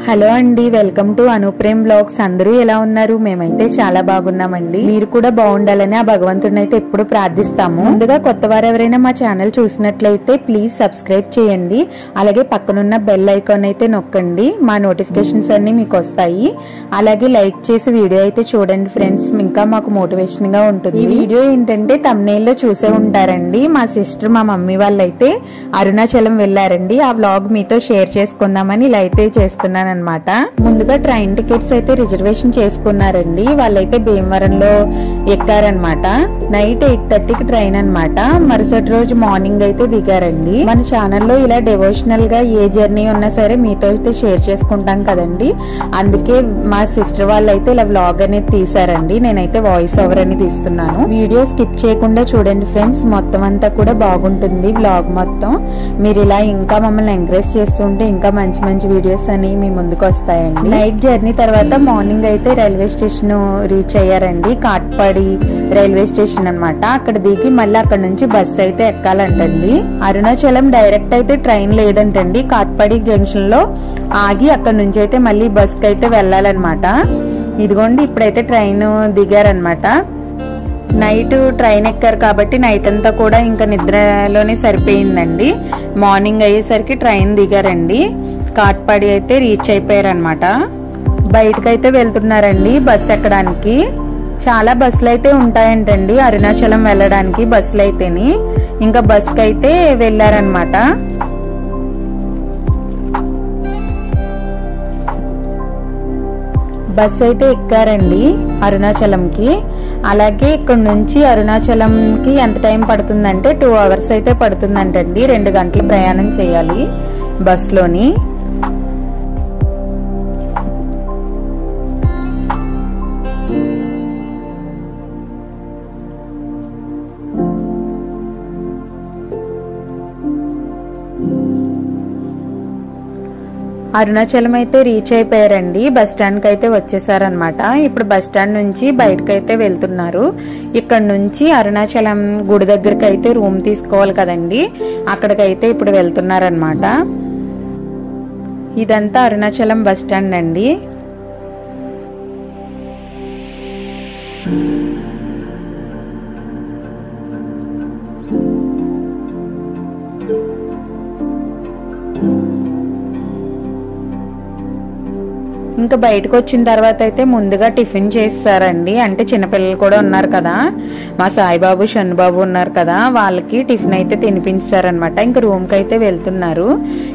Hello అండి, welcome to Anuprem blogs. అందరూ ఎలా ఉన్నారు? మేమైతే చాలా బాగున్నామండి. మీరు కూడా బాగుండాలని ఆ భగవంతుడిని అయితే ఎప్పుడు ప్రార్థిస్తాము. ముందుగా కొత్త వారు ఎవరైనా మా ఛానల్ చూసినట్లయితే ప్లీజ్ సబ్స్క్రైబ్ చేయండి. అలాగే పక్కనున్న బెల్ ఐకాన్ అయితే నొక్కండి, మా నోటిఫికేషన్స్ అన్ని మీకు వస్తాయి. అలాగే లైక్ చేసి వీడియో అయితే చూడండి ఫ్రెండ్స్, ఇంకా మాకు మోటివేషన్ గా ఉంటుంది. ఈ వీడియో ఏంటంటే thumbnail లో చూసే ఉంటారండి, మా సిస్టర్ మా మమ్మీ వాళ్ళైతే అరుణాచలం వెళ్ళారండి. ఆ వ్లాగ్ మీతో షేర్ చేసుకుందామని ఇలా అయితే చేస్తున్నాను అన్నమాట. ముందుగా ట్రైన్ టికెట్స్ అయితే రిజర్వేషన్ చేసుకున్నారండి. వాళ్ళైతే భీమవరంలో ఎక్కారనమాట. నైట్ 8:30కి ట్రైన్ అన్నమాట. మరుసటి రోజు మార్నింగ్ అయితే దిగారండి. మన ఛానల్లో ఇలా డివోషనల్ గా ఏ జర్నీ ఉన్నా సరే మీతో అయితే షేర్ చేసుకుంటాం కదండి. అందుకే మా సిస్టర్ వాళ్ళైతే ఇలా వ్లాగ్ అనేది తీసారండి. నేనైతే వాయిస్ ఓవర్ అని తీస్తున్నాను. వీడియో స్కిప్ చేయకుండా చూడండి ఫ్రెండ్స్, మొత్తం అంతా కూడా బాగుంటుంది వ్లాగ్ మొత్తం. మీరు ఇలా ఇంకా మమ్మల్ని ఎంకరేజ్ చేస్తుంటే ఇంకా మంచి మంచి వీడియోస్ అని మీ ముందుకు వస్తాయండి. నైట్ జర్నీ తర్వాత మార్నింగ్ అయితే రైల్వే స్టేషన్ రీచ్ అయ్యారండి. కాట్పాడి రైల్వే స్టేషన్ అన్నమాట. అక్కడ దిగి మళ్ళీ అక్కడ నుంచి బస్సు అయితే ఎక్కాలంటండి. అరుణాచలం డైరెక్ట్ అయితే ట్రైన్ లేదంటండి. కాట్పాడి జంక్షన్ లో ఆగి అక్కడ నుంచి అయితే మళ్ళీ బస్ కి అయితే వెళ్ళాలన్నమాట. ఇదిగోండి ఇప్పుడైతే ట్రైన్ దిగారనమాట. నైట్ ట్రైన్ ఎక్కారు కాబట్టి నైట్ అంతా కూడా ఇంకా నిద్రలోనే సరిపోయిందండి. మార్నింగ్ అయ్యేసరికి ట్రైన్ దిగారండి. కాట్పాడి అయితే రీచ్ అయిపోయారు అనమాట. బయటకైతే వెళ్తున్నారండి బస్ ఎక్కడానికి. చాలా బస్సులు అయితే ఉంటాయంటండి అరుణాచలం వెళ్ళడానికి. బస్సులు అయితేని ఇంకా బస్ కి అయితే వెళ్ళారనమాట. బస్ అయితే ఎక్కారండి అరుణాచలంకి. అలాగే ఇక్కడ నుంచి అరుణాచలంకి ఎంత టైం పడుతుందంటే 2 hours అయితే పడుతుందంటండి. 2 గంటలు ప్రయాణం చేయాలి బస్లోని. అరుణాచలం అయితే రీచ్ అయిపోయారండి. బస్ స్టాండ్ కి అయితే వచ్చేసారనమాట. ఇప్పుడు బస్ స్టాండ్ నుంచి బయటకైతే వెళ్తున్నారు. ఇక్కడ నుంచి అరుణాచలం గుడి దగ్గరికి అయితే రూమ్ తీసుకోవాలి కదండి, అక్కడికైతే ఇప్పుడు వెళ్తున్నారనమాట. ఇదంతా అరుణాచలం బస్ స్టాండ్ అండి. ఇంకా బయటకు వచ్చిన తర్వాత అయితే ముందుగా టిఫిన్ చేస్తారండి. అంటే చిన్నపిల్లలు కూడా ఉన్నారు కదా, మా సాయిబాబు షణ్బాబు ఉన్నారు కదా, వాళ్ళకి టిఫిన్ అయితే తినిపించారనమాట. ఇంకా రూమ్ కి అయితే వెళ్తున్నారు.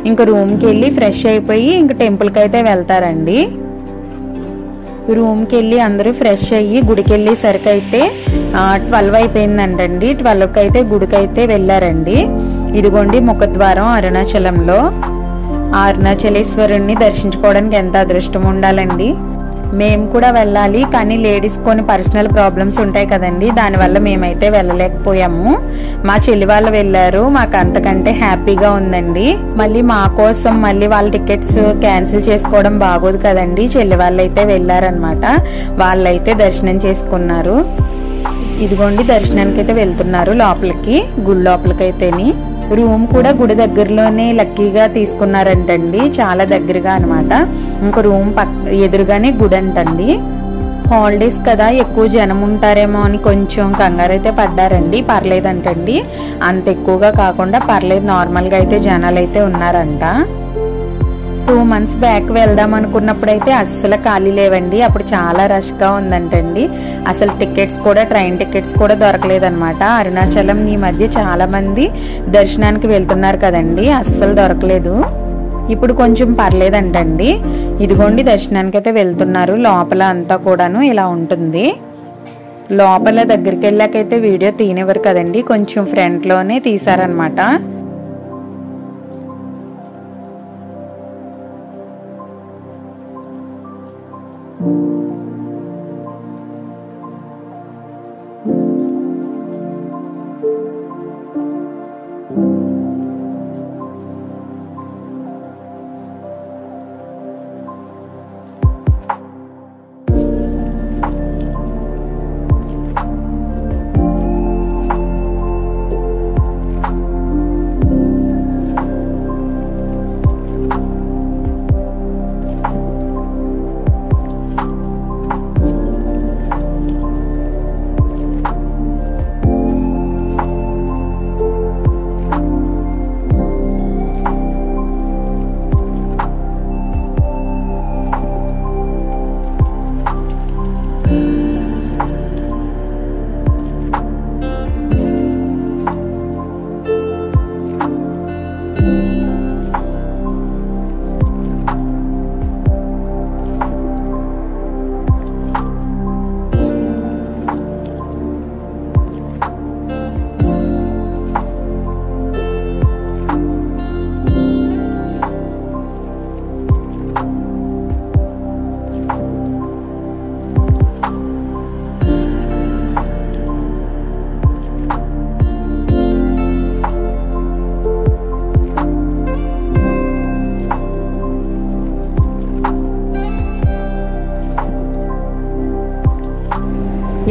ఇంకా రూమ్ కి వెళ్ళి ఫ్రెష్ అయిపోయి ఇంకా టెంపుల్ కి అయితే వెళ్తారండి. రూమ్ కి వెళ్ళి అందరూ ఫ్రెష్ అయ్యి గుడికి వెళ్ళేసరికి అయితే 12 అయిపోయిందంటండి. 12కి అయితే గుడికి అయితే వెళ్ళారండి. ఇదిగోండి ముఖద్వారం అరుణాచలంలో. అరుణాచలేశ్వరుణ్ణి దర్శించుకోవడానికి ఎంత అదృష్టం ఉండాలండి. మేము కూడా వెళ్ళాలి, కానీ లేడీస్ కొన్ని పర్సనల్ ప్రాబ్లమ్స్ ఉంటాయి కదండి, దానివల్ల మేమైతే వెళ్ళలేకపోయాము. మా చెల్లి వాళ్ళు వెళ్ళారు. మాకు అంతకంటే హ్యాపీగా ఉందండి. మళ్ళీ మా కోసం మళ్ళీ వాళ్ళ టికెట్స్ క్యాన్సిల్ చేసుకోవడం బాగోదు కదండి. చెల్లి వాళ్ళు అయితే వెళ్ళారనమాట. వాళ్ళైతే దర్శనం చేసుకున్నారు. ఇదిగోండి దర్శనానికి అయితే వెళ్తున్నారు లోపలికి, గుడి లోపలికైతేని. రూమ్ కూడా గుడి దగ్గరలోనే లక్కీగా తీసుకున్నారంటండి, చాలా దగ్గరగా అనమాట. ఇంక రూమ్ ఎదురుగానే గుడి అంటండి. హాలిడేస్ కదా, ఎక్కువ జనం ఉంటారేమో అని కొంచెం కంగారు అయితే పడ్డారండి. పర్లేదంటండి, అంత ఎక్కువగా కాకుండా పర్లేదు, నార్మల్ గా అయితే జనాలు అయితే ఉన్నారంట. 2 months బ్యాక్ వెళ్దాం అనుకున్నప్పుడైతే అస్సలు ఖాళీ లేవండి. అప్పుడు చాలా రష్ గా ఉందంటండి. అసలు టికెట్స్ కూడా, ట్రైన్ టికెట్స్ కూడా దొరకలేదన్నమాట. అరుణాచలం ఈ మధ్య చాలా మంది దర్శనానికి వెళ్తున్నారు కదండి, అస్సలు దొరకలేదు. ఇప్పుడు కొంచెం పర్లేదంటండి. ఇదిగోండి దర్శనానికి అయితే వెళ్తున్నారు. లోపల అంతా కూడాను ఇలా ఉంటుంది. లోపల దగ్గరికి వెళ్ళాకైతే వీడియో తీనివ్వరు కదండి, కొంచెం ఫ్రంట్ లోనే తీసారనమాట.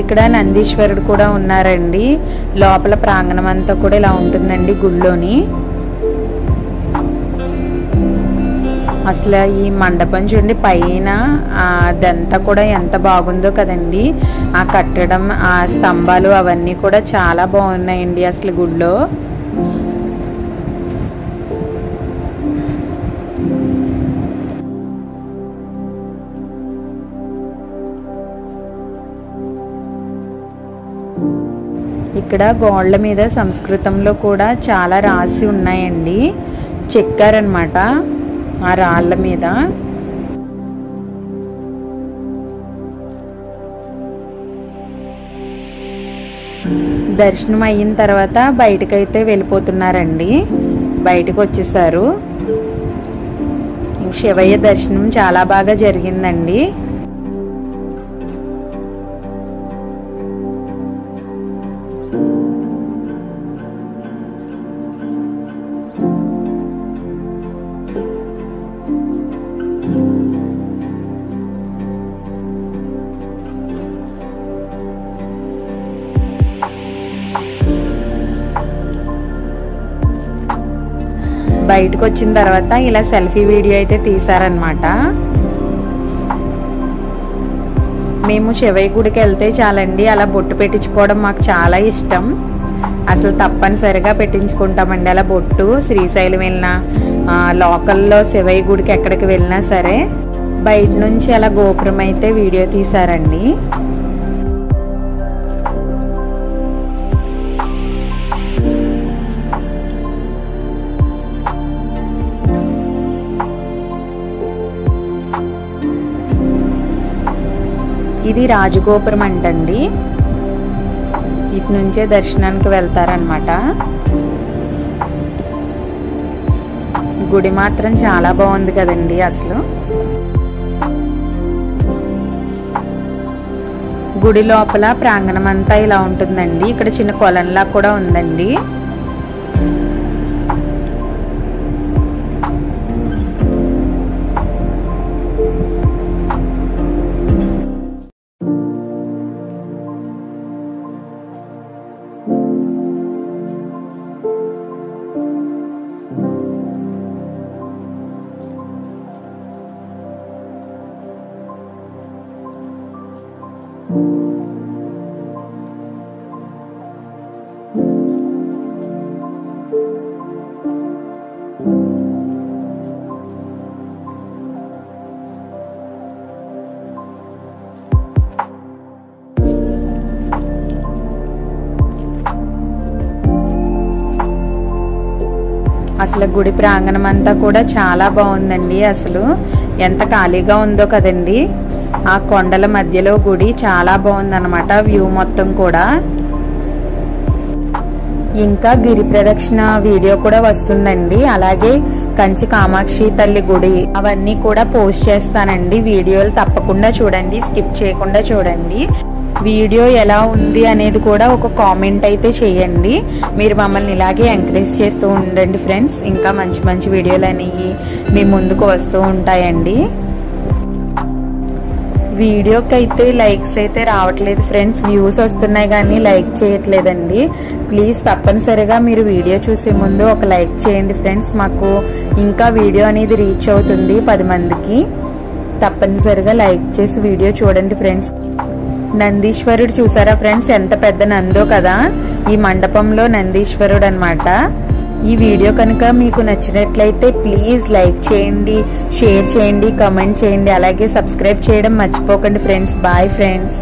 ఇక్కడ నందీశ్వరుడు కూడా ఉన్నారండి. లోపల ప్రాంగణం అంతా కూడా ఇలా ఉంటుందండి గుళ్ళోని. అసలు ఈ మండపం చూడండి, పైన అదంతా కూడా ఎంత బాగుందో కదండి. ఆ కట్టడం, ఆ స్తంభాలు అవన్నీ కూడా చాలా బాగున్నాయండి అసలు గుళ్ళో. ఇక్కడ గోడల మీద సంస్కృతంలో కూడా చాలా రాసి ఉన్నాయండి. చెక్కారనమాట ఆ రాళ్ళ మీద. దర్శనం అయిన తర్వాత బయటకైతే వెళ్ళిపోతున్నారండి. బయటకు వచ్చేసారు. శివయ్య దర్శనం చాలా బాగా జరిగిందండి. బయటకు వచ్చిన తర్వాత ఇలా సెల్ఫీ వీడియో అయితే తీసారనమాట. మేము శివయ్య గుడికి వెళ్తే చాలండి అలా బొట్టు పెట్టించుకోవడం మాకు చాలా ఇష్టం. అసలు తప్పనిసరిగా పెట్టించుకుంటామండి అలా బొట్టు. శ్రీశైలం వెళ్ళినా, లోకల్లో శివయ్య గుడికి ఎక్కడికి వెళ్ళినా సరే బయట నుంచి అలా గోపురం అయితే వీడియో తీసారండి. ఇది రాజగోపురం అంటండి. ఇటు నుంచే దర్శనానికి వెళ్తారనమాట. గుడి మాత్రం చాలా బాగుంది కదండి అసలు. గుడి లోపల ప్రాంగణం అంతా ఇలా ఉంటుందండి. ఇక్కడ చిన్న కొలంలా కూడా ఉందండి. అసలు గుడి ప్రాంగణం అంతా కూడా చాలా బాగుందండి. అసలు ఎంత ఖాళీగా ఉందో కదండి. ఆ కొండల మధ్యలో గుడి చాలా బాగుందన్నమాట వ్యూ మొత్తం కూడా. ఇంకా గిరి ప్రదక్షిణ వీడియో కూడా వస్తుందండి. అలాగే కంచి కామాక్షి తల్లి గుడి అవన్నీ కూడా పోస్ట్ చేస్తానండి. వీడియోలు తప్పకుండా చూడండి, స్కిప్ చేయకుండా చూడండి. వీడియో ఎలా ఉంది అనేది కూడా ఒక కామెంట్ అయితే చేయండి. మీరు మమ్మల్ని ఇలాగే ఎంకరేజ్ చేస్తూ ఉండండి ఫ్రెండ్స్. ఇంకా మంచి మంచి వీడియోలు అనేవి మీ ముందుకు వస్తూ ఉంటాయండి. వీడియోకి అయితే లైక్స్ అయితే రావట్లేదు ఫ్రెండ్స్. వ్యూస్ వస్తున్నాయి కానీ లైక్ చేయట్లేదండి. ప్లీజ్ తప్పనిసరిగా మీరు వీడియో చూసే ముందు ఒక లైక్ చేయండి ఫ్రెండ్స్. మాకు ఇంకా వీడియో అనేది రీచ్ అవుతుంది 10 మందికి. తప్పనిసరిగా లైక్ చేసి వీడియో చూడండి ఫ్రెండ్స్. నందీశ్వరుడు చూసారా ఫ్రెండ్స్, ఎంత పెద్ద నందో కదా. ఈ మండపంలో నందీశ్వరుడు అన్నమాట. ఈ వీడియో కనుక మీకు నచ్చినట్లయితే ప్లీజ్ లైక్ చేయండి, షేర్ చేయండి, కామెంట్ చేయండి. అలాగే సబ్స్క్రైబ్ చేయడం మర్చిపోకండి ఫ్రెండ్స్. Bye friends.